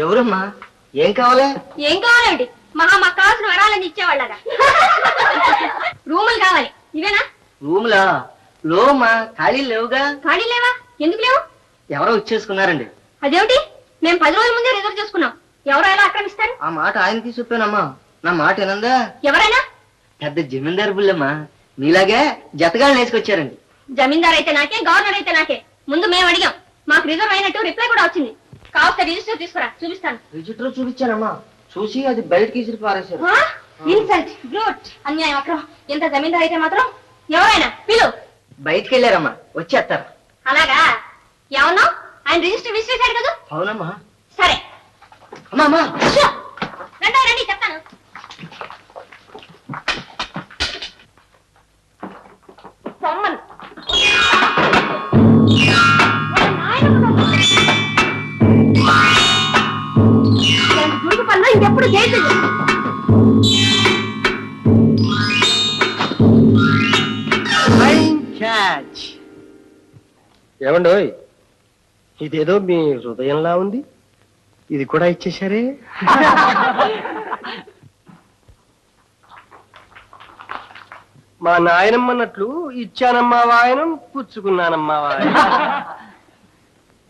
ఎవరమ్మా? ఏం కావాలి? ఏం కావాలండి? మాకు కావాల్సిన వరాలని ఇచ్చేవాళ్ళగా. రూములు కావాలి. ఇవేనా రూములా? లోమా ఖాళీ లేవుగా. ఖాళీ లేవా? ఎందుకు లేవు? ఎవరో ఇచ్చేసుకున్నారండి. అదేమిటి? మేము 10 రోజుల ముందే రిజర్వ్ చేసుకున్నాం. ఎవరో ఎలా ఆక్రమిస్తారు? ఆ మాట ఆయనకి చెప్పానమ్మా. నా మాట ఏనందా? ఎవరైనా? పెద్ద జమీందారు బుల్లమ్మా. మీలాగే జతగాళ్ళు వేసుకొచ్చారండి. జమీందార్ అయితే నాకే, గవర్నర్ అయితే నాకే. ముందు మేము అడిగాం, మాకు రిజర్వ్ అయినట్టు రిప్లై కూడా వచ్చింది. కావస్తే రిజిస్టర్ తీసుకురా, చూపిస్తాను. రిజిస్టర్ చూపించానమ్మా. చూసి అది బయటకి ఇసిరి పారేశారు. ఇన్సల్ట్, బ్రూట్, అన్యాయం, అక్రమం. ఎంత జమీందార్ అయితే మాత్రం ఎవరైనా పిలు. బయటికి వెళ్ళారమ్మా, వచ్చేస్తారు. అలాగా? ఏమన్నా? ఆయన రిజిస్టర్ విసిరేశాడు కదా? అవునమ్మా. సరే అమ్మా రండి రండి, చెప్తాను. సమ్మన్ దుడుకు పనులు ఇంకెప్పుడు చేయలేదు. ఏమండో, ఇదేదో మీ హృదయంలా ఉంది. ఇది కూడా ఇచ్చేశారే. మా నాయనమ్మన్నట్లు ఇచ్చానమ్మా వాయనం, పుచ్చుకున్నానమ్మా వాయనం.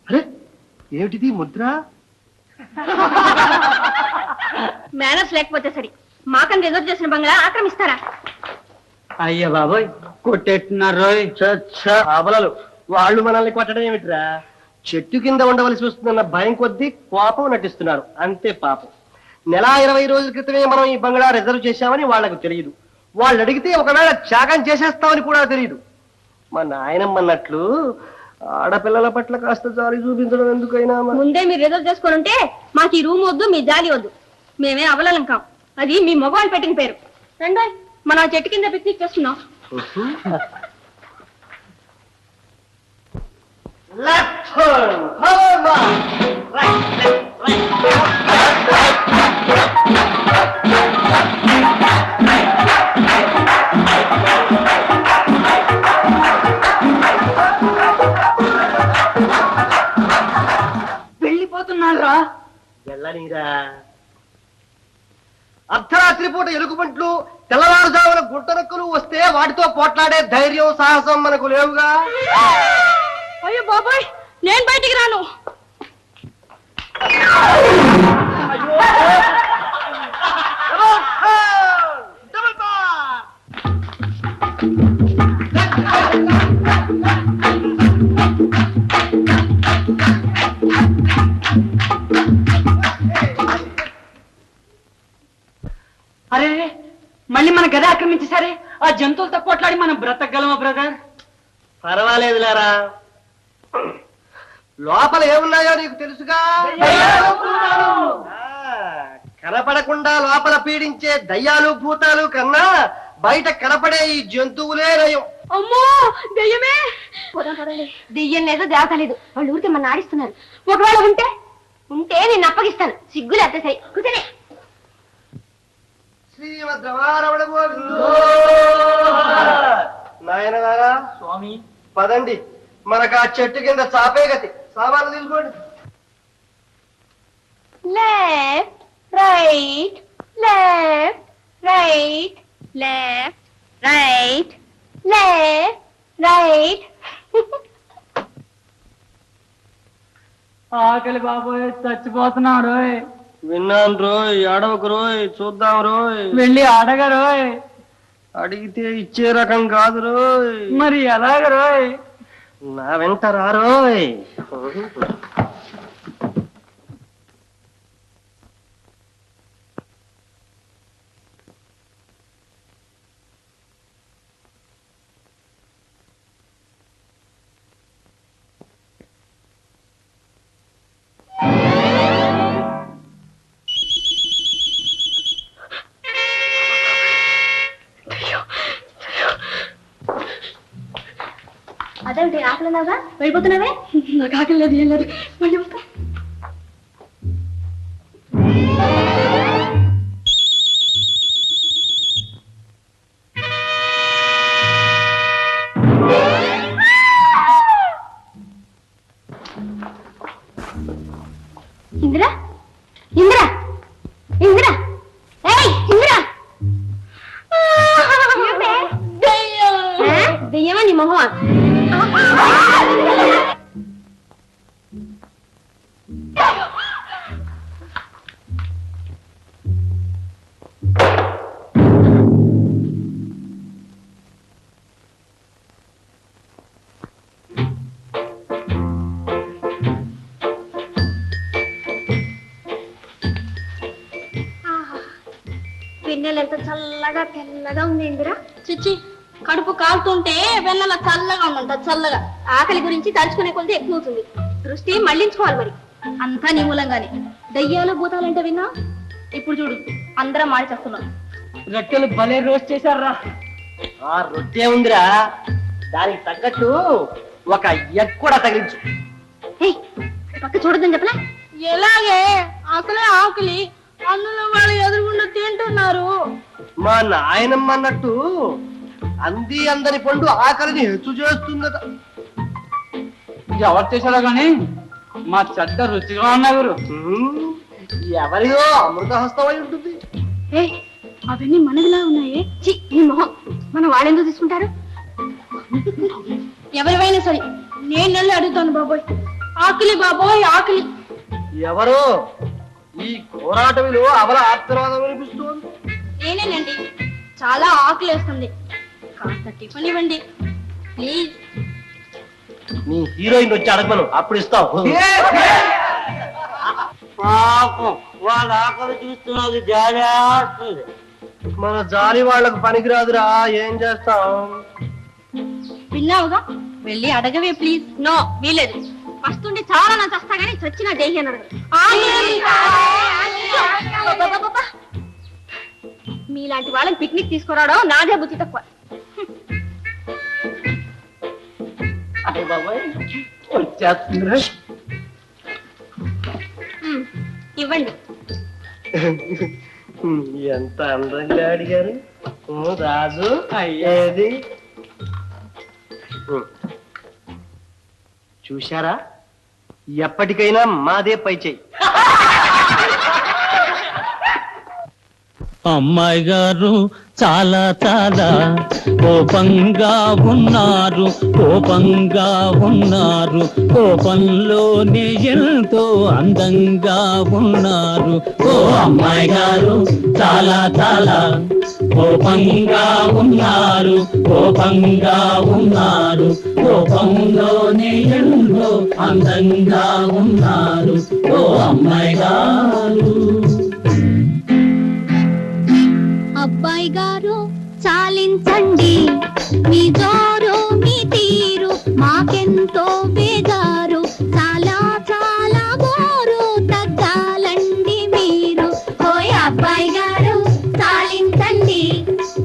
అరే ఏమిటిది ముద్ర? మేనర్స్ లేకపోతే సరి. మాకని రిజర్వ్ చేసిన బంగ్లా ఆక్రమిస్తారా? అయ్యా బాబోయ్, కొట్టేట్టున్నారు. ఆబలాలు వాళ్ళు మనల్ని కొట్టడం ఏమిట్రా? చెట్టు కింద ఉండవలసి వస్తుందన్న భయం కొద్దీ కోపం నటిస్తున్నారు, అంతే పాపం. నెల 20 రోజుల క్రితమే మనం ఈ బంగ్లా రిజర్వ్ చేశామని వాళ్లకు తెలియదు. వాళ్ళు అడిగితే ఒకవేళ త్యాగం చేసేస్తామని కూడా తెలియదు. మా నాయనమ్మన్నట్లు ఆడపిల్లల పట్ల కాస్త జాలి చూపించడం ఎందుకైనా. ముందే మీరు రిజర్వ్ చేసుకొని ఉంటే మాకు ఈ రూమ్ వద్దు, మీ జాలి వద్దు. మేమే అవలలం కాం. అది మీ మగవాళ్ళు పెట్టిన పేరు. రండి, మనం చెట్టు కింద పిక్నిక్ చేస్తున్నాం. వెళ్ళిపోతున్నారా? వెళ్ళనీరా. అర్ధరాత్రి పూట ఎలుగుబంట్లు, తెల్లవారుజామున గుంటనక్కులు వస్తే వాటితో పోట్లాడే ధైర్యం, సాహసం మనకు లేవుగా. అయ్యో బాబాయ్, నేను బయటికి రాను. అరే మళ్ళీ మన గది ఆక్రమించేసరే. ఆ జంతువులతో పోట్లాడి మనం బ్రతకగలమా బ్రదర్? పర్వాలేదు లేరా. లోపల ఏమున్నాయో నీకు తెలుసుగా. కనపడకుండా లోపల పీడించే దయ్యాలు భూతాలు కన్నా బయట కనపడే ఈ జంతువులే నయం. అమ్మో దెయ్యమే. దెయ్యం లేదు, దేవత లేదు. వాళ్ళు ఊరికే మన ఆడిస్తున్నారు. ఒకవేళ ఉంటే నేను అప్పగిస్తాను. సిగ్గులు అత్తే సై కూర్చొని. నాయనగారా, స్వామి పదండి, మనకు ఆ చెట్టు కింద చాపే గతి. సామాన్లు తీసుకోండి. Left right, left right, left right, left right. ఆకలి బాబోయ్, చచ్చిపోతున్నాం రోయ్. విన్నాను రోయ్, అడవకు రోయ్, చూద్దాం రోయ్. వెళ్ళి అడగరోయ్. అడిగితే ఇచ్చే రకం కాదు రోయ్. మరి ఎలాగ రోయ్? నా వెంట రారోయ్. అదేంటి ఆకలిలాగా వెళ్ళిపోతున్నావే? నాకు ఆకలి లేదు, ఏం లేదు. మళ్ళీ వస్తా. ఇందిరా, వెన్నెల ఎంత చల్లగా తెల్లగా ఉంది ఇందిరా. చిచ్చి, కడుపు కాలుతుంటే వెన్నెల చల్లగా ఉందంట, చల్లగా. ఆకలి గురించి తలుచుకునే కొద్ది ఎక్కువ అవుతుంది. దృష్టి మళ్ళించుకోవాలి మరి. అంతా నీ మూలంగానే. దయ్యాలు భూతాలంటే విన్నా? ఇప్పుడు చూడు, అందరం మాడి చేస్తున్నాం. రొట్టెలు భలే రోస్ట్ చేశారా. ఆ రొట్టె ఉందిరా, దానికి తగ్గట్టు ఒక ఎగ్ కూడా తగిలించు. పక్క చూడొద్దని చెప్పలే. ఎలాగే? అసలే ఆకలి, అందులో వాళ్ళు ఎదురుగుండా తింటున్నారు. మా నాయనమ్మ అన్నట్టు అంది అందని పండు ఆకలిని హెచ్చు చేస్తుందట. ఎవరు చేశారో గాని మా చెడ్డ రుచిగా ఉన్నారు. ఎవరిదో అమృత హస్తమై ఉంటుంది. అవన్నీ మనదిలా ఉన్నాయే. నీ మొహం, మనం వాళ్ళెందుకు తీసుకుంటారు? ఎవరివైనా సరే నేను వెళ్ళి అడుగుతాను. బాబోయ్ ఆకలి, బాబోయ్ ఆకలి. ఎవరు? ఈ పోరాటమిలో అవల ఆత్మవాదం వినిపిస్తోంది. నేనేనండి, చాలా ఆకలి వేస్తుంది. కాస్త టిఫిన్ ఇవ్వండి ప్లీజ్. నీ హీరోయిన్ వచ్చి అడగమను, అప్పుడు ఇస్తావు. పాపం వాళ్ళ ఆకలి చూస్తున్నది జాలేస్తుంది. మన జాలి వాళ్ళకు పనికిరాదురా, ఏం చేస్తాం? విన్నావుగా, వెళ్ళి అడగవే ప్లీజ్. నో, వీలేదు. వస్తుంటే చాలా నా చస్తా గానీ చచ్చిన దేహి అన్నాడు. మీలాంటి వాళ్ళని పిక్నిక్ తీసుకురావడం నాదే బుద్ధి తక్కువ. వచ్చేస్తుందిరా. ఇవ్వండి. ఎంత అందంగా అడిగారు రాజు. అయ్యేది చూశారా? ఎప్పటికైనా మాదే పై చెయ్యి. అమ్మాయి గారు చాలా చాలా కోపంగా ఉన్నారు, కోపంగా ఉన్నారు, కోపంలోనే ఎంతో అందంగా ఉన్నారు. ఓ అమ్మాయి గారు చాలా చాలా కోపంగా ఉన్నారు, కోపంగా ఉన్నారు, కోపంలోనే ఎంతో అందంగా ఉన్నారు. ఓ అమ్మాయి గారు. అబ్బాయి గారు చాలించండి మీ జోరు మీ తీరు, మాకెంతో బేజారు, చాలా చాలా బోరు, తగ్గాలండి మీరు. ఓయ్ అబ్బాయి గారు చాలించండి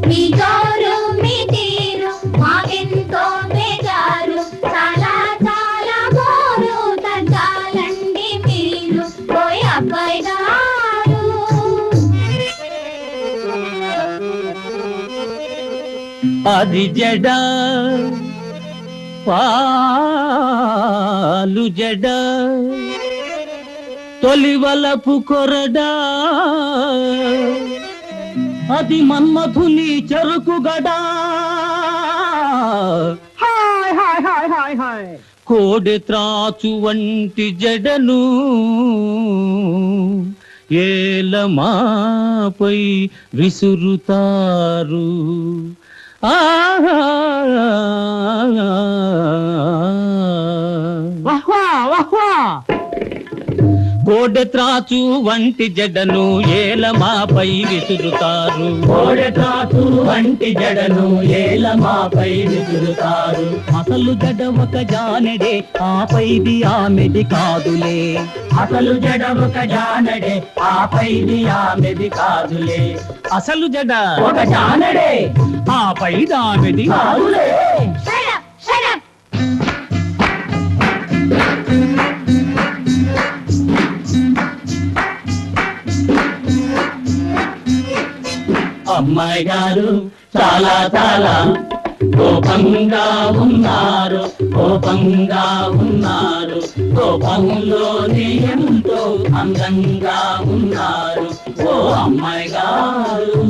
మీ జోరు మీ తీరు, మాకెంతో బేజారు, చాలా చాలా బోరు, తగ్గాలండి మీరు. ఓయ్ అబ్బాయి గారు. అది జడ పాలు జడ, తొలివలపు కొరడా, అది మన్మథుని చెరుకు గడా. కోడె త్రాచు వంటి జడను ఏలమాపై విసురుతారు. కోడె త్రాచు వంటి జడను ఏలమాపై విసురుతారు, కోడె త్రాచు వంటి జడను ఏలమాపై విసురుతారు. అసలు జడ ఒక జానడే, ఆపైది ఆమెది కాదులే. అసలు జడ ఒక జానడే, ఆపైది ఆమెది కాదులే. అసలు జడ ఒక జానడే, ఆపైది ఆమెది కాదులే. అమ్మాయి గారు చాలా చాలా కోపంగా ఉన్నారు, కోపంగా ఉన్నారు, కోపంలోనే ఎంతో అందంగా ఉన్నారు. ఓ అమ్మాయి గారు.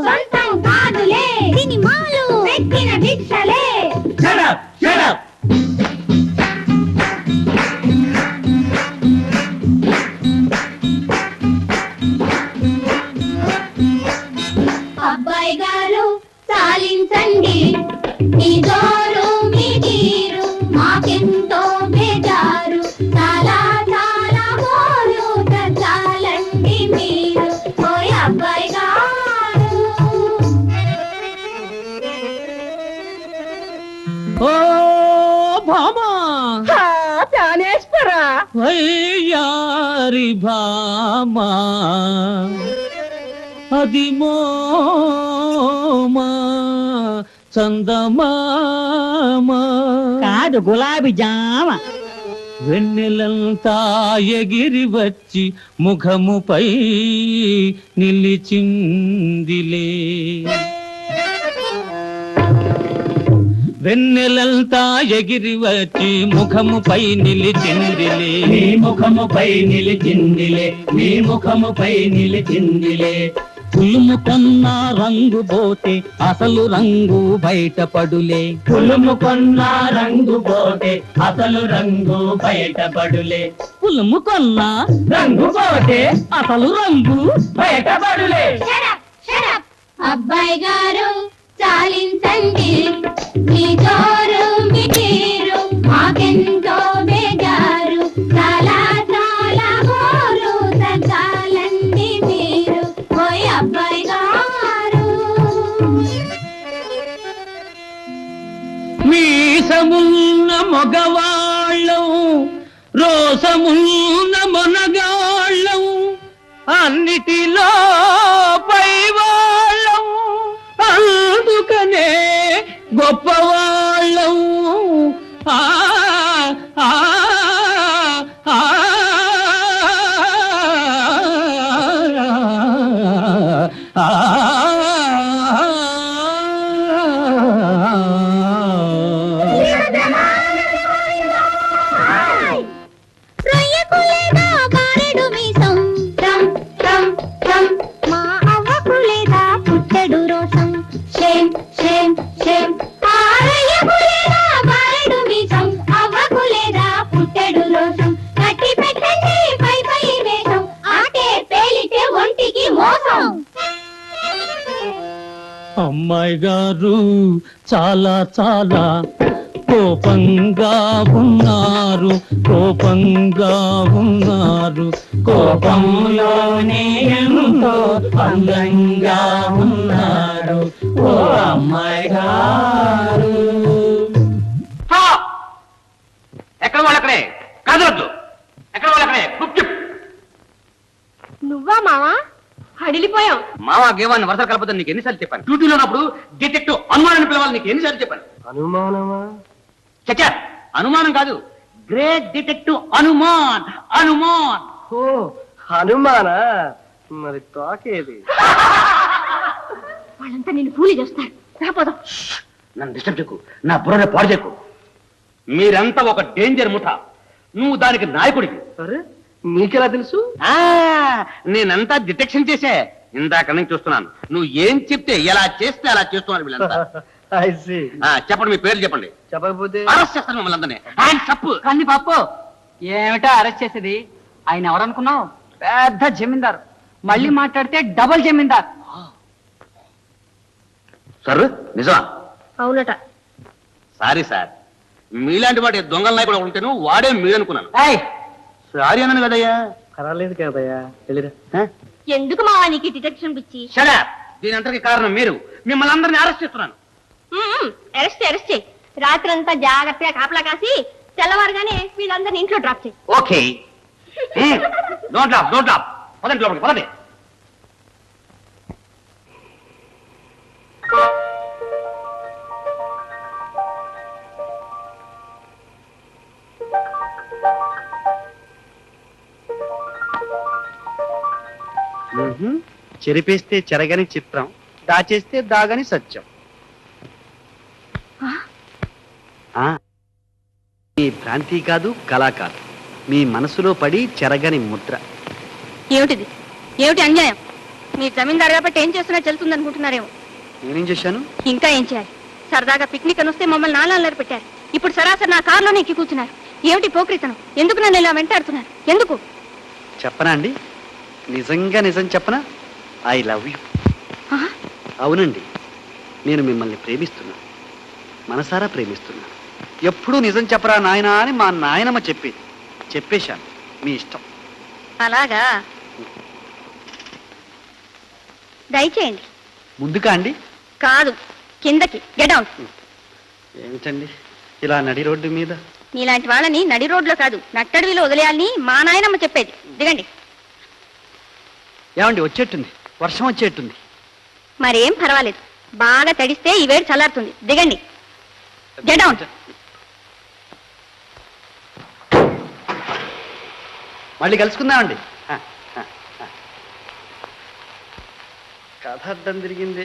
సొంతం కాదులే సినిమాలు పెట్టిన భిక్షలే. Shut up! Shut up! అబ్బాయి గారు చాలించండి మీ జోరు మీ తీరు మాకెంతో బేజారు చాలా చాలా బోరు చాలండి మీరు ఓయ్ అబ్బాయి గారు. ఓ భామా ప్రాణేశ్వరా వయ్యారి భామా అది మోమా చందమామా కాదు గులాబీ జామ. వెన్నెలంతా ఎగిరి వచ్చి ముఖముపై నిలిచిందిలే. వెన్నెలంతా ఎగిరి వచ్చి ముఖముపై నిలిచిందిలే. నీ ముఖముపై నిలిచిందిలే, నీ ముఖముపై నిలిచిందిలే. పులుము కొన్నా రంగు పోతే అసలు రంగు బయటపడులే. పులుము కొన్నా రంగు పోతే అసలు రంగు బయటపడులే. పులుము కొన్నా రంగు పోతే అసలు రంగు బయటపడులే. అబ్బాయి గారు చాలించండి మీ జోరు మీ తీరు మాకెంతో బేజారు చాలా చాలా బోరు చాలండి మీరు ఓయ్ అబ్బాయి గారు. మీసమున్న మగవాళ్ళం రోసమున్న మొనగాళ్ళం అన్నిటిలో పైవాళ్ళం అందుకనే గొప్పవాళ్ళం. ఆ ఆ ఆ ఆ రొయ్యకులేదా బారెడు మీసం రం రం రం మా అవ్వకులేదా పుట్టెడు రోసం షేమ్ షేమ్ షేమ్. ఆ రొయ్యకులేదా బారెడు మీసం అవ్వకులేదా పుట్టెడు రోసం కట్టి పెట్టండి పై పై వేషం ఆటే పేలితే ఒంటికి మోసం. అమ్మాయి గారు చాలా చాలా కోపంగా ఉన్నారు, కోపంగా ఉన్నారు. కోపంలోనే ఎంతో అందంగా ఉన్నారు ఓ అమ్మాయి గారు. ఎక్కడ వాళ్ళక్కడే కదలొద్దు, ఎక్కడ వాళ్ళక్కడే. నువ్వా మావా హడిలిపోయాం. మావా గేవాన్ని వరసలు కలపదని నీకు ఎన్నిసార్లు చెప్పాను. డ్యూటీలో ఉన్నప్పుడు డిటెక్టివ్ అనుమానాన్ని పిలవాలి నీకు ఎన్నిసార్లు చెప్పాను. అనుమానమా? చచ్చా, అనుమానం కాదు, గ్రేట్ డిటెక్టివ్ అనుమాన్. అనుమాన్. ఓ హనుమానా? మరి తోకేది? వాళ్ళంతా నిన్ను పూలి చేస్తారు. రాపోదాం. నన్ను డిస్టర్బ్ చేయకు, నా బుర్ర పాడు చేయకు. మీరంతా ఒక డేంజర్ ముఠా, నువ్వు దానికి నాయకుడివి. అరే నీకెలా తెలుసు? నేనంతా డిటెక్షన్ చేసే ఇందాక నుంచి చూస్తున్నాను. నువ్వు ఏం చెప్తే ఎలా చేస్తే అలా చేస్తున్నారు వీళ్ళంతా. చెప్పండి, మీ పేర్లు చెప్పండి. చెప్పకపోతే అరెస్ట్ చేస్తాను మిమ్మల్ని అందరినీ. తప్పు కంది పప్పు ఏమిటా అరెస్ట్ చేసేది? ఆయన ఎవరనుకున్నావు? పెద్ద జమీందారు. మళ్ళీ మాట్లాడితే డబల్ జమీందార్. సార్ నిజమా? అవునట. సారీ సార్, మీలాంటి వాటి దొంగల నాయకుడు ఉంటేను వాడే మీరనుకున్నాను. సారీ అన్నాను కదయ్యా. పర్వాలేదు కదయ్యా. ఎందుకు మావా నీకు డిటెక్షన్ పిచ్చి? సరే, దీని అంతటికి కారణం మీరు. మిమ్మల్ని అందరినీ అరెస్ట్ చేస్తున్నాను. అరెస్ట్ అరెస్ట్ చేయి. రాత్రంతా జాగ్రత్తగా కాపలా కాసి తెల్లవారుగానే వీళ్ళందరినీ ఇంట్లో డ్రాప్ చేయి. Okay. Don't drop, don't drop. పదండి లోపలికి, పదండి. చెరిపేస్తే చెరగని చిత్రం, దాచేస్తే దాగని సత్యం. మీ భ్రాంతి కాదు, కళ కాదు, మీ మనసులో పడి చెరగని ముద్ర. ఏమిటిది? ఏమిటి అన్యాయం? మీరు జమీందారు కాబట్టి ఏం చేస్తున్నా చెల్తుంది అనుకుంటున్నారేమో. నేనేం చేశాను? ఇంకా ఏం చేయాలి? సరదాగా పిక్నిక్ అని వస్తే మమ్మల్ని నాలుగు పెట్టారు. ఇప్పుడు సరాసరి నా కారులోనే ఎక్కి కూర్చున్నారు. ఏమిటి పోక్రితనం? ఎందుకు నన్ను ఇలా వెంటాడుతున్నారు? ఎందుకు చెప్పనా అండి? నిజంగా నిజం చెప్పనా? I love you. అవునండి, నేను మిమ్మల్ని ప్రేమిస్తున్నాను, మనసారా ప్రేమిస్తున్నాను. ఎప్పుడూ నిజం చెప్పరా నాయనా అని మా నాయనమ్మ చెప్పేశాను. మీ ఇష్టం. అలాగా? దయచేయండి. ముందుకా అండి? కాదు, కిందకి. Get down. ఏమిటండి ఇలా నడి రోడ్డు మీద? నీలాంటి వాళ్ళని నడి రోడ్లో కాదు, నట్టడివిలో వదిలేయాలని మా నాయనమ్మ చెప్పేది. దిగండి. ఏమండి, వచ్చేట్టుంది, వర్షం వచ్చేట్టుంది. మరేం పర్వాలేదు, బాగా తడిస్తే ఈ వేడి చల్లారుతుంది. దిగండి. Get down. మళ్ళీ కలుసుకుందామండి. కథ అడ్డం తిరిగింది.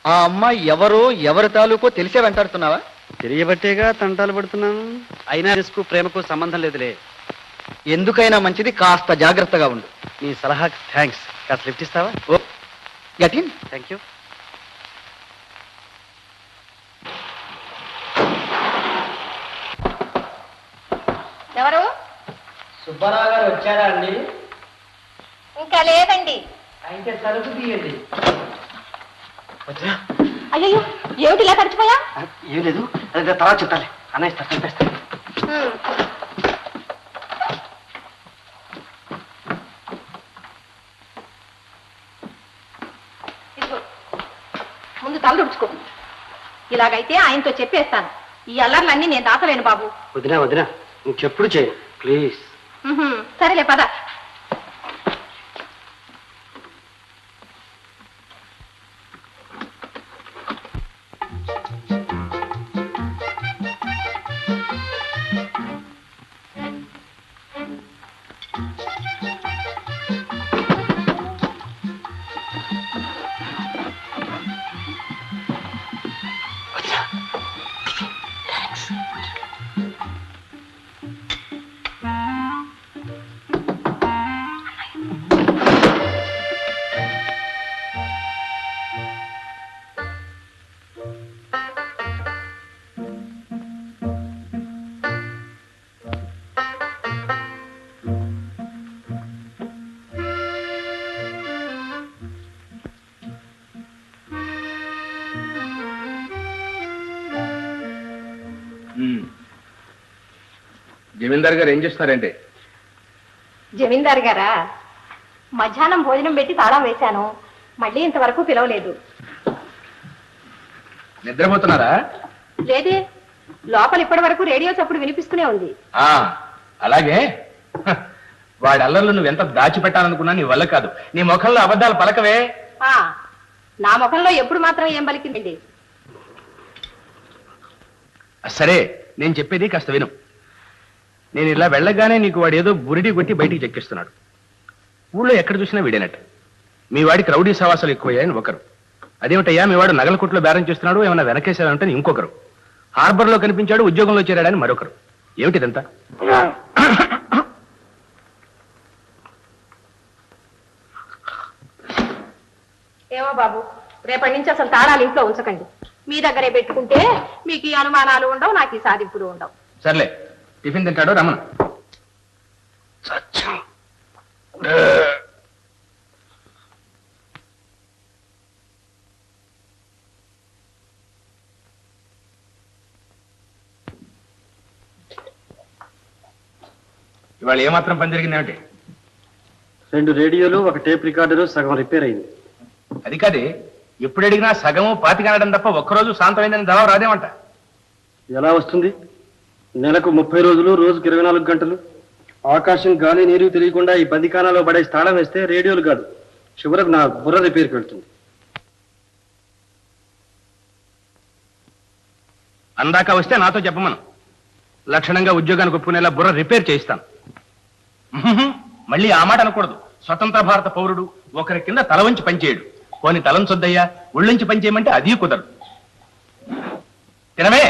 ఆ అమ్మాయి ఎవరో ఎవరి తాలూకో తెలిసే వెంటాడుతున్నావా? తెలియబట్టేగా తంటాలు పడుతున్నాను. అయినా రిస్కు ప్రేమకు సంబంధం లేదులే. ఎందుకైనా మంచిది కాస్త జాగ్రత్తగా ఉండు. నీ సలహాకి థ్యాంక్స్. కాస్త లిఫ్ట్ ఇస్తావా? ఓ గెట్ ఇన్. Thank you. ఎవరు? సుబ్బారావు గారు వచ్చారా అండి? ఇంకా లేదండి. అయితే తలుపు తీయండి. అయ్యో, ఏమిటి ఇలా తడిచిపోయా? ఏం లేదు, తర్వాత చెప్తాలి. అన్నయ్య చంపేస్తా. ముందు తల తుడుచుకో. ఇలాగైతే ఆయనతో చెప్పేస్తాను. ఈ అల్లర్లన్నీ నేను దాచలేను బాబు. వదినా ఇంకెప్పుడు చేయి ప్లీజ్. సరేలే, పద. జమీందార్ గారు ఏం చేస్తున్నారంటే? జమీందారు గారా? మధ్యాహ్నం భోజనం పెట్టి తాళం వేశాను, మళ్ళీ ఇంతవరకు పిలవలేదు. నిద్రపోతున్నారా? లేదే, లోపల ఇప్పటి వరకు రేడియో చప్పుడు వినిపిస్తూనే ఉంది. అలాగే. వాడి అల్లర్లు నువ్వు ఎంత దాచిపెట్టాలనుకున్నా నీ వల్ల కాదు. నీ ముఖంలో అబద్ధాలు పలకవే. నా ముఖంలో ఎప్పుడు మాత్రం ఏం పలికిందండి? సరే, నేను చెప్పేది కాస్త విను. నేను ఇలా వెళ్ళగానే నీకు వాడు ఏదో బురిడి కొట్టి బయటికి చెక్కిస్తున్నాడు. ఊళ్ళో ఎక్కడ చూసినా వీడేనట్టు. మీ వాడికి రౌడీ సవాసాలు ఎక్కువయ్యాయని ఒకరు. అదేమిటయ్యా మీ వాడు నగల కొట్లో బేరం చేస్తున్నాడు, ఏమన్నా వెనకేసాడంటే ఇంకొకరు. హార్బర్లో కనిపించాడు, ఉద్యోగంలో చేరాడని మరొకరు. ఏమిటిదంతా? ఏమో బాబు, రేపటి నుంచి అసలు తాళాలు ఇంట్లో ఉంచకండి. మీ దగ్గరే పెట్టుకుంటే మీకు ఈ అనుమానాలు ఉండవు, నాకు ఈ సాధింపులు ఉండవు. సర్లే, టిఫిన్ తింటాడు రమణ. ఇవాళ ఏమాత్రం పని జరిగిందేమిటి? 2 రేడియోలు, 1 టేప్ రికార్డరు సగం రిపేర్ అయింది. అది కాదే, ఎప్పుడు అడిగినా సగము పాతికనడం తప్ప ఒక్కరోజు శాంతమైందని దళం రాదేమంట. ఎలా వస్తుంది? నెలకు 30 రోజులు, రోజుకి 24 గంటలు. ఆకాశం గాలి నీరు తెలియకుండా ఈ బందికానాలో పడే తాళం వేస్తే రేడియోలు కాదు, చివరకు నా బుర్ర రిపేర్కి వెళ్తుంది. అందాక వస్తే నాతో చెప్పమను. లక్షణంగా ఉద్యోగానికి ఒప్పుకునేలా బుర్ర రిపేర్ చేయిస్తాను. మళ్ళీ ఆ మాట అనకూడదు. స్వతంత్ర భారత పౌరుడు ఒకరి కింద తల వంచి పనిచేయడు. పోని తలంచొద్దయ్యా, ఒళ్ళొంచి పనిచేయమంటే అది కుదరదు. తినవే.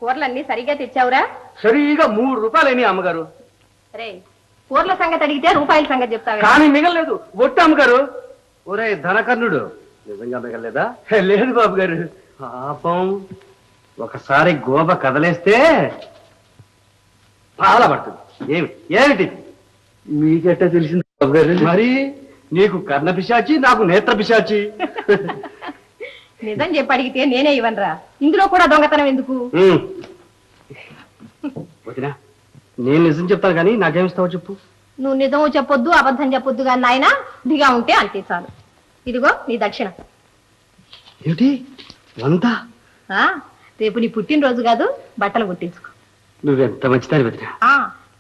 కూరలన్నీ సరిగ్గా తెచ్చావురా? సరిగా 3 రూపాయలేని అమ్మగారు. రే, కూరల సంగతి అడిగితే రూపాయల సంగతి చెప్తావే. కానీ మిగలలేదు, ఒట్టు అమ్మగారు. ఒరే ధనకర్ణుడు, నిజంగా మిగలలేదా? లేదు బాబు గారు, పాపం. ఒకసారి గోబ కదలేస్తే పాల పడుతుంది. ఏమిటి మీకెట్టా తెలిసింది బాబు గారు? మరి నీకు కర్ణ పిశాచి, నాకు నేత్ర పిశాచి. నిజం చెప్పి అడిగితే నేనే ఇవ్వనరా. ఇందులో కూడా దొంగతనం ఎందుకు? వదినా, నేను నిజం చెప్తాను కానీ నాకేమిస్తావో చెప్పు. నువ్వు నిజము చెప్పొద్దు, అబద్ధం చెప్పొద్దు కానీ నాయన దిగా ఉంటే అంతే చాలు. ఇదిగో నీ దక్షిణ. ఏమిటి 100? రేపు నీ పుట్టినరోజు కాదు, బట్టలు కుట్టించుకో. నువ్వెంత మంచిదాని వదినా.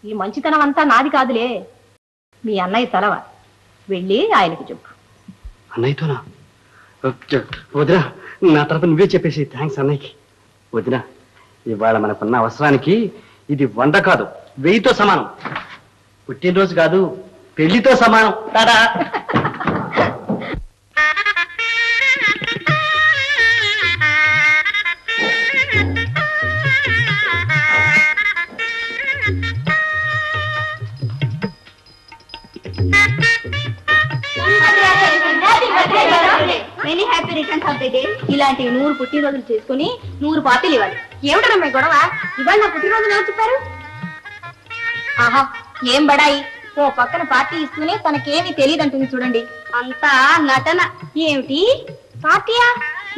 ఈ మంచితనం అంతా నాది కాదులే, మీ అన్నయ్య తలవ. వెళ్ళి ఆయనకి చెప్పు. అన్నయ్యతోనా? వదినా, నా తరపు నువ్వే చెప్పేసి. థ్యాంక్స్ అన్నయ్యకి. వదినా, ఇవాళ మనకున్న అవసరానికి ఇది 100 కాదు, 1000తో సమానం. పుట్టినరోజు కాదు, పెళ్లితో సమానం. Tata. Many happy returns of the day. ఇలాంటి 100 పుట్టినరోజులు చేసుకుని 100 పార్టీలు ఇవ్వాలి. ఏమిటమ్మా గొడవ? ఇవాళ నా పుట్టినరోజులు ఎవరు చెప్పారు? ఆహా, ఏం బడాయి. ఓ పక్కన పార్టీ ఇస్తూనే తనకేమీ తెలియదంటుంది చూడండి. అంతా నటన. ఏమిటి పార్టీయా?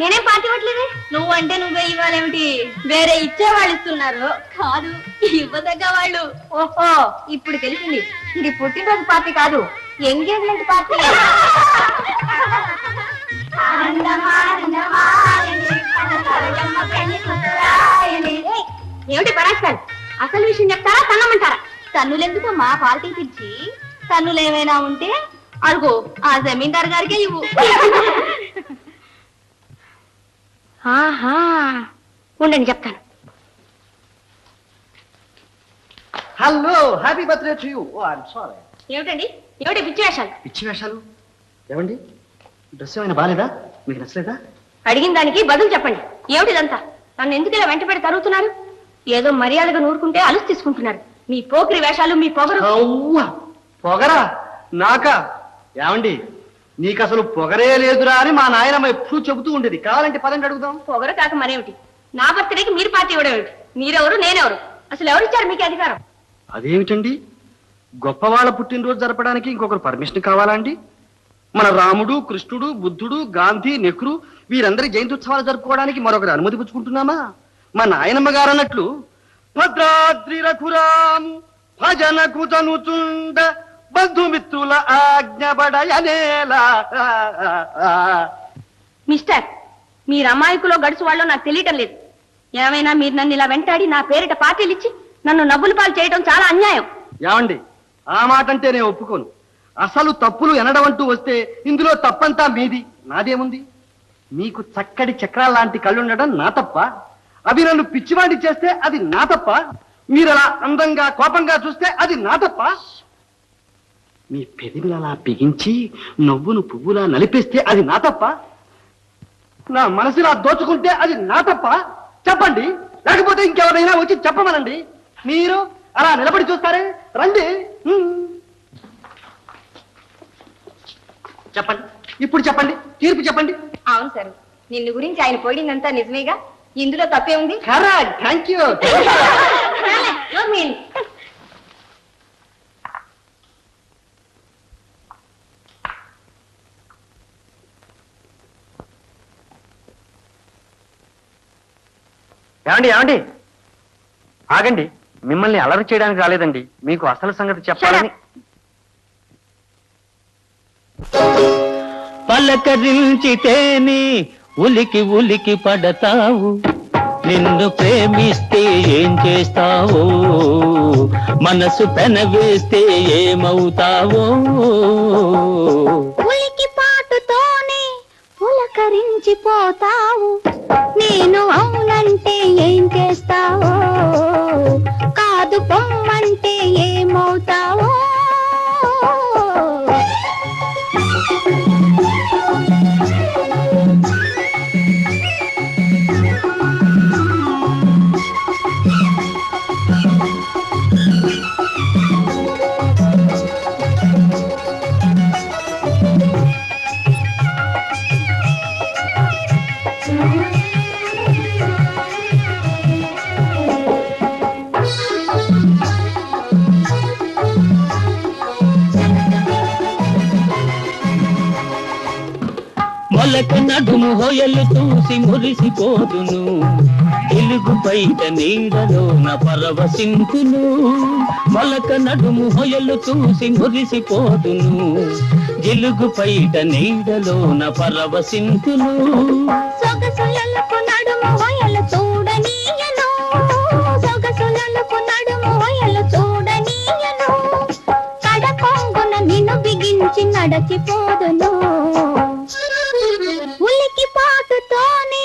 నేనేం పార్టీ ఇవ్వట్లేదే. నువ్వంటే నువ్వే ఇవ్వాలేమిటి? వేరే ఇచ్చేవాళ్ళు ఇస్తున్నారు. కాదు, ఇవ్వదగ్గ వాళ్ళు. ఓహో, ఇప్పుడు తెలిసింది. ఇది పుట్టినరోజు పార్టీ కాదు, ఎంగేజ్మెంట్ పార్టీ. ఏమిటి పరాక్షాలు? అసలు విషయం చెప్తారా, తన్నమంటారా? తన్నులెందుకమ్మా పార్టీ పిలిచి? తన్నులు ఏమైనా ఉంటే అడుగు, ఆ జమీందారు గారికే ఇవ్వు. ఆహా, ఉండండి చెప్తాను. Hello, happy birthday to you. Oh I'm sorry. ఏమిటండి, ఏమిటి పిచ్చి వేషాలు? పిచ్చి వేషాలు? ఏమండి, డ్రెస్ ఏమైనా బాలేదా? మీకు నచ్చలేదా? అడిగిన దానికి బదులు చెప్పండి. ఏమిటిదంతా? నన్ను ఎందుకు ఇలా వెంట పెట్టి తరుగుతున్నారు? ఏదో మర్యాదగా నూరుకుంటే అలుసు తీసుకుంటున్నారు. మీ పోకిరి వేషాలు, మీ పొగరు. పొగరా నాకా? ఏమండి, నీకు అసలు పొగరే లేదురా అని మా నాయనమ్మ ఎప్పుడు చెబుతూ ఉండేది. కావాలంటే పదండి అడుగుదాం. పొగరు కాక మరేమిటి? నా బర్త్డేకి మీరు పార్టీ ఇవ్వడం ఏమిటి? మీరెవరు, నేనెవరు? అసలు ఎవరిచ్చారు మీకు అధికారం? అదేమిటండి, గొప్పవాళ్ళ పుట్టినరోజు జరపడానికి ఇంకొకరు పర్మిషన్ కావాలా అండి? మన రాముడు, కృష్ణుడు, బుద్ధుడు, గాంధీ, నెహ్రూ వీరందరి జయంత్యుత్సవాలు జరుపుకోవడానికి మరొకరు అనుమతి పుచ్చుకుంటున్నామా? మా నాయనమ్మ గారు అన్నట్లు భద్రాద్రి రఘురాము భజన కుతనుచుండ బంధుమిత్రుల ఆజ్ఞబడయనేలా. మిస్టర్, మీరు అమాయకులో గడుసు వాళ్ళో నాకు తెలియటం లేదు. ఏమైనా మీరు నన్ను ఇలా వెంటాడి నా పేరిట పార్టీలు ఇచ్చి నన్ను నవ్వులు పాలు చేయడం చాలా అన్యాయం. ఏమండి, ఆ మాట అంటే నేను ఒప్పుకోను. అసలు తప్పులు ఎనడమంటూ వస్తే ఇందులో తప్పంతా మీది, నాదేముంది? మీకు చక్కటి చక్రాల లాంటి కళ్ళుండడం నా తప్ప? అవి నన్ను పిచ్చివాడి చేస్తే అది నా తప్ప? మీరు అలా అందంగా కోపంగా చూస్తే అది నా తప్ప? మీ పెదవిని అలా బిగించి నవ్వును పువ్వులా నలిపేస్తే అది నా తప్ప? నా మనసులా దోచుకుంటే అది నా తప్ప? చెప్పండి, లేకపోతే ఇంకెవరైనా వచ్చి చెప్పమనండి. మీరు అలా నిలబడి చూస్తారే, రండి. చెప్పండి, ఇప్పుడు చెప్పండి, తీర్పు చెప్పండి. అవును సార్, నిన్ను గురించి ఆయన పోయిందంతా నిజమేగా. ఇందులో తప్పే ఉంది. Correct, thank you. ఏమండి, ఏమండి, ఆగండి. మిమ్మల్ని అలరి చేయడానికి రాలేదండి, మీకు అసలు సంగతి చెప్పాలని. పలకరించితేనే ఉలికి ఉలికి పడతావు, నిన్ను ప్రేమిస్తే ఏం చేస్తావో, మనసు పెనవేస్తే ఏమవుతావో. ఉలికి పాటుతోనే పులకరించిపోతావు, నేను అవునంటే ఏం చేస్తావో, కాదు పొమ్మంటే ఏమవుతావో. మొలక నడుము హొయలు చూసి మురిసిపోదును తెలుగు బయట నీడలోన పరవశింతును మొలక నడుము హొయలు చూసి మురిసిపోదును తెలుగు బయట నీడలోన పరవశింతును సొగసులకు నడుము హొయలు చూడనీయను సొగసులకు నడుము హొయలు చూడనీయను కడకొంగున నిన్ను బిగించి నడచిపోదును ఉలికి పాటుతోనే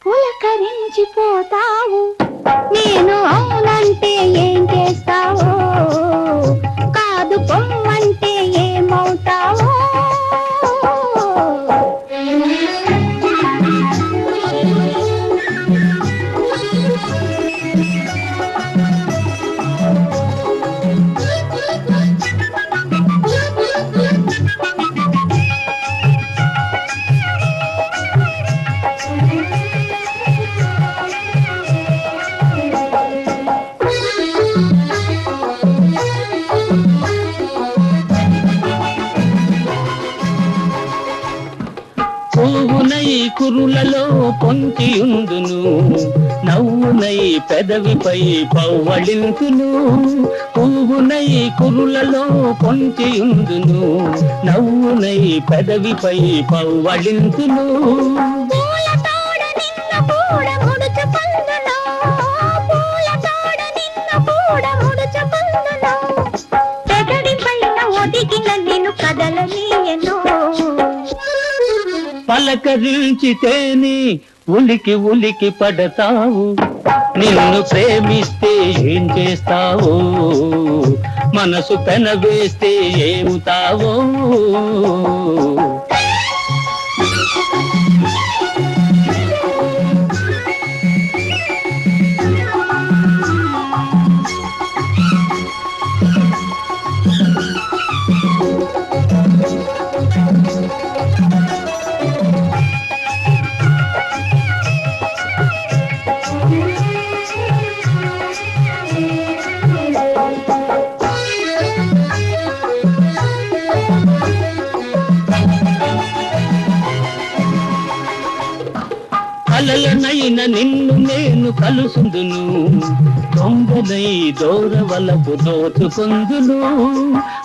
పులకరించిపోతావు నేను అవునంటే ఏం చేస్తావో కాదు పొమ్మంటే ఏమవుతావో పువ్వునై కురులలో పొంచియుందును నవ్వునై పెదవిపై పవ్వళింతును పువ్వునై కురులలో పొంచియుందును నవ్వునై పెదవిపై పవ్వళింతును పూలతోడ నిన్ను కూడా ముడుచుకొందును పూలతోడ నిన్ను కూడా ముడుచుకొందును పెదవి పైన ఒదిగిన నిన్ను కదలనీయను పలకరించితేని ఉలికి ఉలికి పడతావు నిన్ను ప్రేమిస్తే ఏం చేస్తావో మనసు పెనవేస్తే ఏముతావో కలలనైన నిన్ను నేను కలుసుందును దొంగనై దూరవలపు దోచుకొందును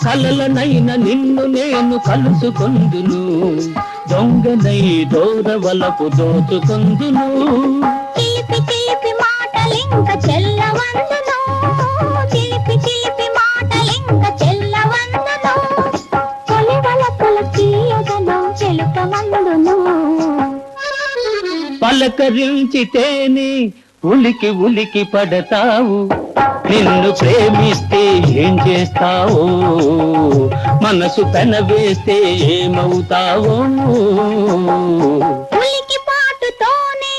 కలలనైన నిన్ను నేను కలుసుకొందును దొంగనై దూరవలపు దోచుకొందును చిలిపి చిలిపి మాటలింక చెల్లవందును చిలిపి చిలిపి మాటలింక చెల్లవందును కొలివలపుల తీయదనం చెలుపమందును పలకరించితేని ఉలికి ఉలికి పడతావు నిన్ను ప్రేమిస్తే ఏం చేస్తావో మనసు పెనవేస్తే ఏమవుతావో ఉలికి పాటుతోనే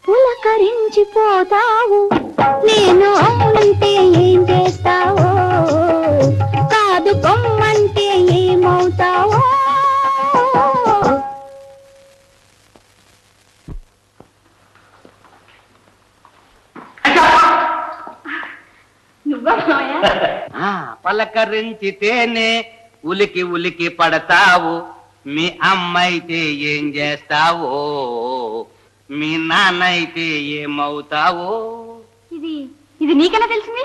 పులకరించిపోతావు నేను అవునంటే ఏం చేస్తావో కాదు పొమ్మంటే ఏమవుతావో పలకరించితేనే ఉలికి ఉలికి పడతావు మీ అమ్మైతే ఏం చేస్తావో మీ నాన్న అయితే ఏమవుతావో ఇది ఇది నీకెలా తెలిసింది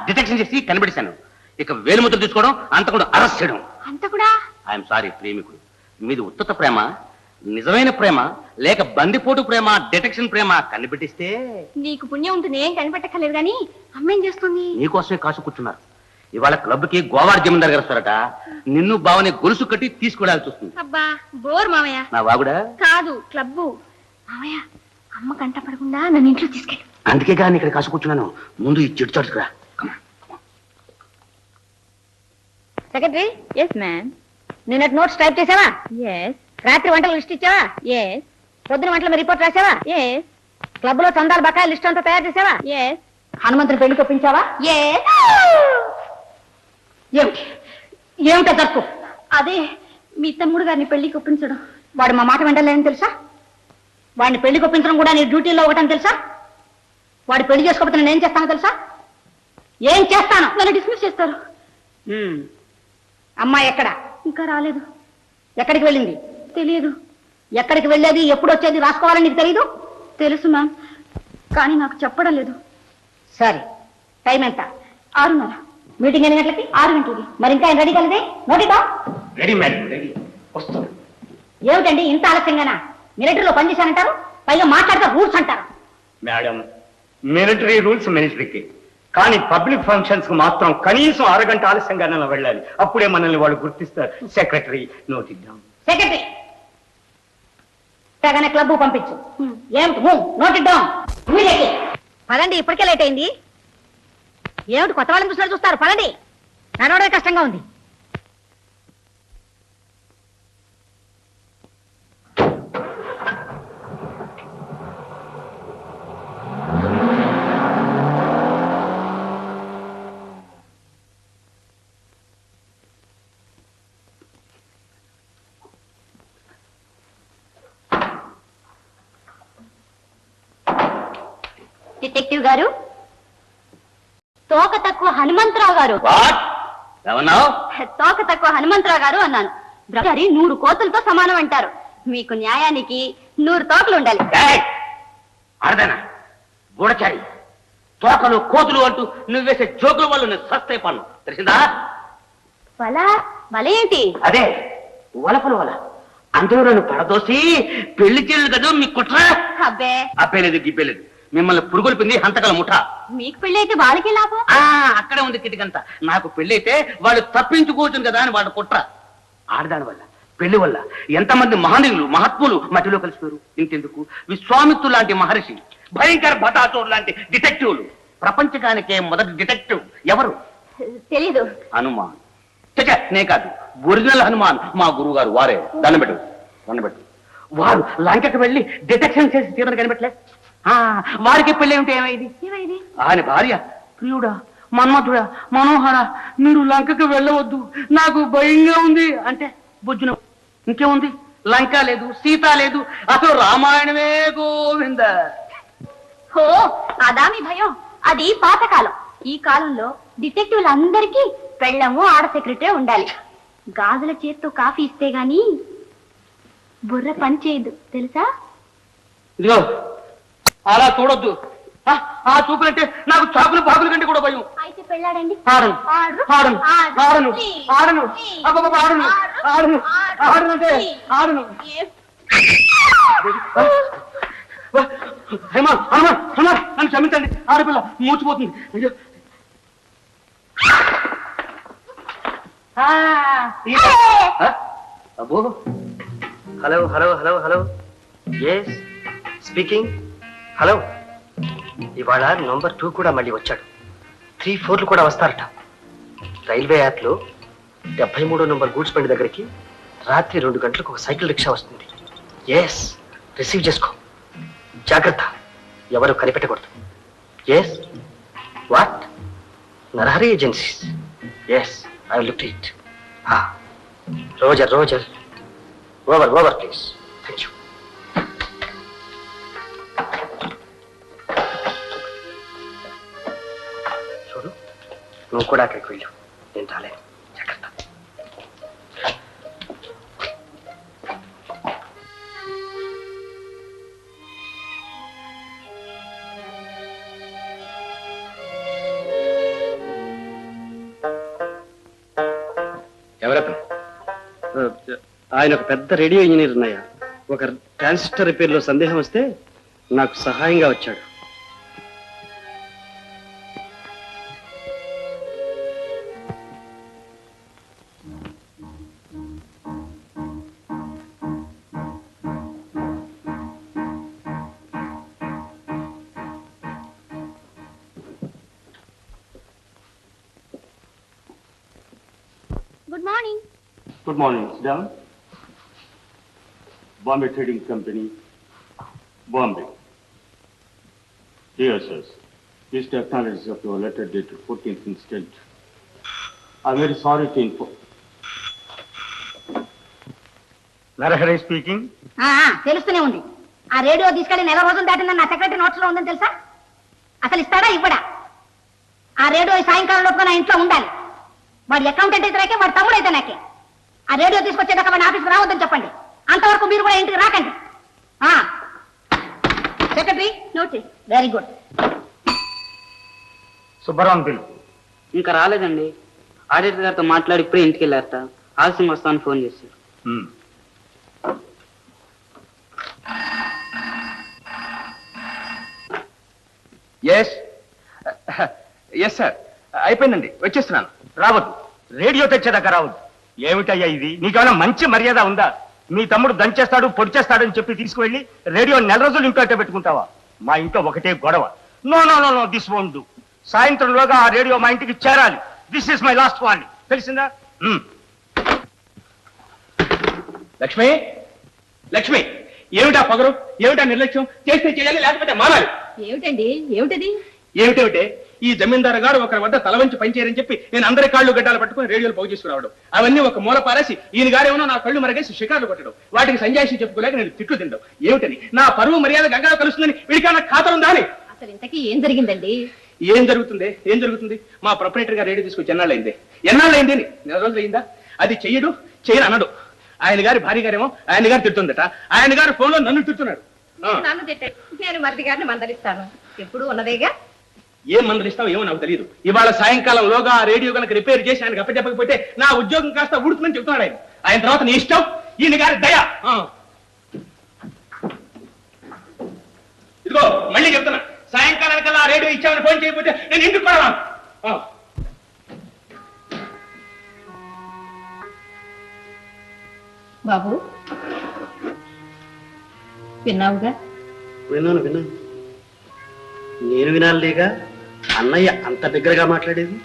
డిటెక్షన్ చేసి కనిపెట్టాను ఇక వేలుముద్ర తీసుకోవడం అంతకుడు అరెస్ట్ చేయడం అంత కూడా ఐఎమ్ సారీ ప్రేమికుడు మీది ఉత్తత ప్రేమ నిజమైన ప్రేమ లేక బందిపోటు ప్రేమ డిటెక్షన్ ప్రేమ కనిపెట్టిస్తే నీకు పుణ్యం ఉంటుంది ఏం కనిపెట్టక్కర్లేదు గాని అమ్మేం చేస్తుంది నీకోసమే కాసు కూర్చున్నారు ఇవాళ క్లబ్ కి గోవాడ జమీందార్ గారు వస్తారట నిన్ను బావని గొలుసు కట్టి తీసుకెళ్ళాల్సి వస్తుంది అబ్బా బోర్ మామయ్య నా వాగుడా కాదు క్లబ్బు మామయ్య అమ్మ కంట పడకుండా నన్ను ఇంట్లో తీసుకెళ్ళి అందుకే కానీ ఇక్కడ కాసు కూర్చున్నాను ముందు ఈ చెట్టు చాటుకురా సెక్రటరీ ఎస్ మ్యామ్ నిన్నటి నోట్స్ టైప్ చేసావా ఎస్ రాత్రి వంటలు లిస్ట్ ఇచ్చావా ఎస్ పొద్దున వంటల రిపోర్ట్ రాసావా ఎస్ క్లబ్ లో చందాల బకాయి లిస్ట్ అంతా తయారు చేసావా ఎస్ హనుమంతుని పెళ్లి కొప్పించావా ఎస్ ఏమిటి ఏమిటా తప్పు అదే మీ తమ్ముడు గారిని పెళ్లి కొప్పించడం వాడు మా మాట వెంటలేని తెలుసా వాడిని పెళ్లి కొప్పించడం కూడా నీ డ్యూటీలో ఒకటని తెలుసా వాడు పెళ్లి చేసుకోకపోతే నేను ఏం చేస్తానో తెలుసా ఏం చేస్తాను నన్ను డిస్మిస్ చేస్తారు అమ్మాయి ఎక్కడ ఇంకా రాలేదు ఎక్కడికి వెళ్ళింది తెలియదు ఎక్కడికి వెళ్ళేది ఎప్పుడు వచ్చేది రాసుకోవాలని నీకు తెలీదు? తెలుసు మ్యామ్, కానీ నాకు చెప్పడం లేదు. సరే, టైం ఎంత? 6:30. మీటింగ్ ఎన్ని గంటలకి? 6 గంటలకి. మరి ఇంకా రెడీ కలదే? నోటిదా? Ready madam, ready. వస్తాను. ఏమిటండి ఇంత ఆలస్యంగానా? మిలిటరీలో పనిచేశానంటారు, పైగా మాట్లాడితే రూల్స్ అంటారు. మేడం, మిలిటరీ రూల్స్ మిలిటరీకి, కానీ పబ్లిక్ ఫంక్షన్స్ కు మాత్రం కనీసం 6 గంట ఆలస్యంగానే వెళ్ళాలి. అప్పుడే మనల్ని వాళ్ళు గుర్తిస్తారు. సెక్రటరీ నోటిద్దాం. సెక్రటరీ తగన క్లబ్ పంపించు. ఏమిటి నోటిద్దాం. పదండి, ఇప్పటికే లేట్ అయింది. ఏమిటి కొత్త వాళ్ళని చూస్తారు? పదండి, నడవడమే కష్టంగా ఉంది. డిటెక్టివ్ గారు, తోక తక్కువ హనుమంతరావు గారు. తోక తక్కువ హనుమంతరావు గారు అన్నాను. బ్రహ్మగారి 100 కోతులతో సమానం అంటారు. మీకు న్యాయానికి 100 తోకలు ఉండాలి. అర్థనా గూడచారి, తోకలు కోతులు అంటూ నువ్వు వేసే జోకుల వల్ల నేను సస్తే పన్ను తెలిసిందా? వల ఏంటి? అదే వలపల వల. అందరూ నన్ను పడదోసి పెళ్లి చేయలేదు కదా మీ కుట్ర. అబ్బే అబ్బేలేదు గిబ్బేలేదు. మిమ్మల్ని పురుగులు హంతకల ముఠ. మీకు పెళ్లి అయితే వాళ్ళకి లాభం. అక్కడే ఉంది కిటికంతా. నాకు పెళ్లి అయితే వాళ్ళు తప్పించుకోవచ్చు కదా అని వాళ్ళ కుట్ర. ఆడదాని వల్ల, పెళ్లి వల్ల ఎంతమంది మహనీయులు మహాత్ములు మధ్యలో కలిసిపోయారు. ఇంకెందుకు, విశ్వామిత్రుడు లాంటి మహర్షి, భయంకర భటాచోడు లాంటి డిటెక్టివ్లు. ప్రపంచకానికే మొదటి డిటెక్టివ్ ఎవరు తెలీదు. హనుమాన్. నే కాదు, ఒరిజినల్ హనుమాన్ మా గురువు గారు. వారే దండబెట్టు. వారు లంకకు వెళ్ళి డిటెక్షన్ చేసి తీరని కనిపెట్టలే. వారికి పెళ్లి ఏమిటి? ఏమైంది? ఆయన భార్య, ప్రియుడా, మన్మథుడా, మనోహర, మీరు లంకకు వెళ్ళవద్దు, నాకు భయంగా ఉంది అంటే బుజ్జున. ఇంకేముంది, లంక లేదు, సీత లేదు, అసలు రామాయణమే గోవింద. ఓ అదా మీ భయం? అది పాతకాలం. ఈ కాలంలో డిటెక్టివ్లందరికీ పెళ్ళము ఆడ సెక్రటరీ ఉండాలి. గాజుల చేత్తో కాఫీ ఇస్తే గాని బుర్ర పని చేయదు, తెలుసా? ఇదిగో అలా చూడొద్దు. ఆ చూపులంటే నాకు చాకులు బాకుల కంటే కూడా భయం. అయితే పెళ్ళాడండి. ఆడను ఆడను ఆడను ఆడను ఆడను ఆడను ఆడనంటే ఆడను. హనుమాన్ హనుమాన్ హనుమాన్ నన్ను క్షమించండి. ఆడపిల్ల మూచిపోతుంది. అయ్యో అబ్బో. Hello hello hello hello. Yes speaking. Hello, ఇవాళ నంబర్ 2 కూడా మళ్ళీ వచ్చాడు. 3, 4 కూడా వస్తారట. రైల్వే యాప్లో 73వ నంబర్ గూడ్స్ బండి దగ్గరికి రాత్రి 2 గంటలకు ఒక సైకిల్ రిక్షా వస్తుంది. ఎస్, రిసీవ్ చేసుకో. జాగ్రత్త, ఎవరు కనిపెట్టకూడదు. Yes what? Narahari agencies. Yes, I will look it. Roger roger. Over over please. Thank you. నువ్వు కూడా అక్కడికి వెళ్ళు, నేను రాలేను. జాగ్రత్త. ఎవరతను? ఆయన ఒక పెద్ద రేడియో ఇంజనీర్ ఉన్నాయా. ఒక ట్రాన్సిస్టర్ రిపేర్లో సందేహం వస్తే నాకు సహాయంగా వచ్చాడు. Good morning. Good morning, Madam. Bombay Trading Company, Bombay. Dear sirs, please take acknowledge of your letter dated 14th instant. I'm very sorry to inform. Narahari speaking. తెలుస్తూనే ఉంది. ఆ రేడియో తీసుకెళ్లి 4 రోజులు దాటిందని నా సెక్రటరీ నోట్స్ లో ఉందని తెలుసా? అసలు ఇస్తాడా ఇవ్వడా? ఆ రేడియో సాయంకాలం లోపు నా ఇంట్లో ఉండాలి. వాడి అకౌంటెంట్ అయితే నాకే, వాడి తమ్ముడు అయితే నాకే. ఆ రేడియో తీసుకొచ్చేదాకా వాడిని ఆఫీస్కి రావద్దని చెప్పండి. అంతవరకు మీరు కూడా ఇంటికి రాకండి. సెక్రటరీ నోట్ చేయి. Very good. సుబ్బారావు పిలు. ఇంకా రాలేదండి. ఆడిటర్ గారితో మాట్లాడి ఇప్పుడే ఇంటికి వెళ్ళారట. ఆలస్యం వస్తామని ఫోన్ చేశారు. ఎస్ సార్, అయిపోయిందండి, వచ్చేస్తున్నాను. రావద్దు, రేడియో తెచ్చేదాకా రావద్దు. ఏమిటయ్యా ఇది? నీకేమైనా మంచి మర్యాద ఉందా? మీ తమ్ముడు దంచేస్తాడు పొడి చేస్తాడని చెప్పి తీసుకువెళ్ళి రేడియో నెల రోజులు ఇంట్లో అట్టే పెట్టుకుంటావా? మా ఇంట్లో ఒకటే గొడవ. No no no no, this won't do. సాయంత్రంలోగా ఆ రేడియో మా ఇంటికి చేరాలి. This is my last warning, తెలిసిందా? లక్ష్మి, లక్ష్మి, ఏమిటా పొగరు, ఏమిటా నిర్లక్ష్యం? చేస్తే చేయాలి, లేకపోతే మానాలి. ఏమిటండి? ఏమిటది? ఏమిటేమిటే, ఈ జమీందారు గారు ఒకరి వద్ద తల వంచి పనిచేయరని చెప్పి నేను అందరి కాళ్ళు గడ్డాలు పట్టుకుని రేడియోలు పోగు చేసుకురావడం, అవన్నీ ఒక మూల పారేసి ఈయన గారేమో నా కళ్ళు మరగేసి షికార్లు కొట్టడం, వాటికి సంజాయిషి చెప్పుకోలేక నేను తిట్లు తింటాం. ఏమిటని? నా పరువు మర్యాద గంగా కలుస్తుందని వీడికన్నా ఖాతా ఉందా అని. అసలు ఇంతకీ ఏం జరిగిందండి? ఏం జరుగుతుంది? మా ప్రొపరేటర్ గారు రేడియో తీసుకొచ్చి ఎన్నాళ్ళైంది అని. నెల రోజులు అయిందా? అది చెయ్యడు, చేయను అనడు. ఆయన గారి భార్య గారేమో ఆయన గారు తిడుతుందట. ఆయన గారు ఫోన్ లో నన్ను తిడుతున్నాడు. నన్ను తిట్టాడు, నేను మరిది గారిని మందలిస్తాను. ఎప్పుడు ఉన్నదేగా. ఏం మందలిస్తావు ఏమో నాకు తెలియదు. ఇవాళ సాయంకాలం లోగా ఆ రేడియో కనుక రిపేర్ చేసి ఆయనకు అప్పచెప్పకపోతే నా ఉద్యోగం కాస్త ఊడుతుందని చెప్తున్నాడు ఆయన. ఆయన తర్వాత నీ ఇష్టం, ఈయన గారి దయ. ఇదిగో మళ్ళీ చెప్తున్నా, సాయంకాలానికల్లా ఆ రేడియో ఇచ్చామని ఫోన్ చేయకపోతే నేను ఇంటికి కూడా రాను. బాబు, విన్నావుగా? విన్నాను. నేను వినాలిగా అన్నయ్య అంత దగ్గరగా మాట్లాడేది.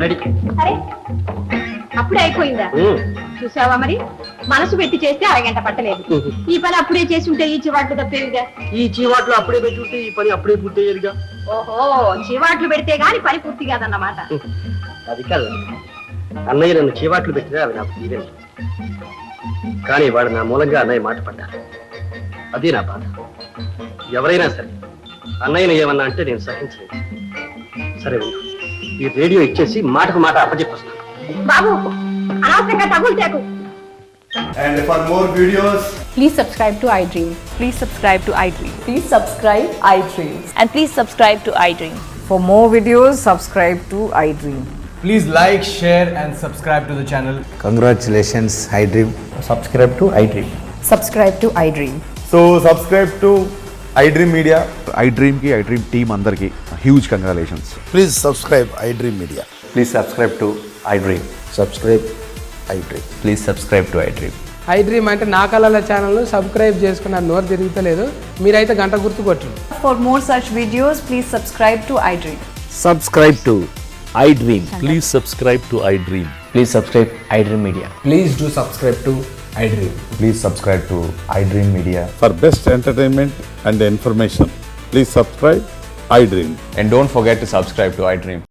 రెడీ. అరే, అప్పుడే అయిపోయిందా? చూసావా మరి, మనసు పెట్టి చేస్తే అరగంట పట్టలేదు. ఈ పని అప్పుడే చేసి ఉంటే ఈ చివాట్లు తప్పేవిగా. ఈ చీవాట్లు అప్పుడే పెట్టి ఉంటే ఈ పని అప్పుడే పూర్తయ్యేదిగా. ఓహో, చివాట్లు పెడితే గాని పని పూర్తి కాదన్నమాట. అది కాదు, అన్నయ్య నన్ను చీవాట్లు పెట్టినా అవి నాకు తీరే. కానీ వాడు నా మూలంగా అన్నయ్య మాట పడ్డారు. అదే నా బాధ. ఎవరైనా సరే అన్నయ్యను ఏమన్నా అంటే నేను సహించలేదు. సరే, ఈ రేడియో ఇచ్చేసి మాటకు మాట అప్పచెప్పొస్తాను. బాబు, అనవసరంగా తగులు తేకు. And for more videos, please subscribe to iDream. Please subscribe to iDream. Please subscribe iDream. And please subscribe to iDream. For more videos, subscribe to iDream. please like, share and subscribe to the channel. Congratulations, iDream. Subscribe to iDream. Subscribe to iDream. So subscribe to iDream Media. iDream ki iDream team andarki huge congratulations. Please subscribe iDream Media. Please subscribe to iDream. Subscribe iDream. Please subscribe to iDream. iDream అంటే నా కళల channel subscribe చేసుకున్న నోరు తిరుగుతలేదు. మీరైతే గంట గుర్తు కొట్టండి. For more such videos, please subscribe to iDream. Subscribe to iDream. Please subscribe to iDream. Please subscribe iDream Media. Please do subscribe to iDream. Please subscribe to iDream Media. For best entertainment and information, please subscribe iDream. And don't forget to subscribe to iDream.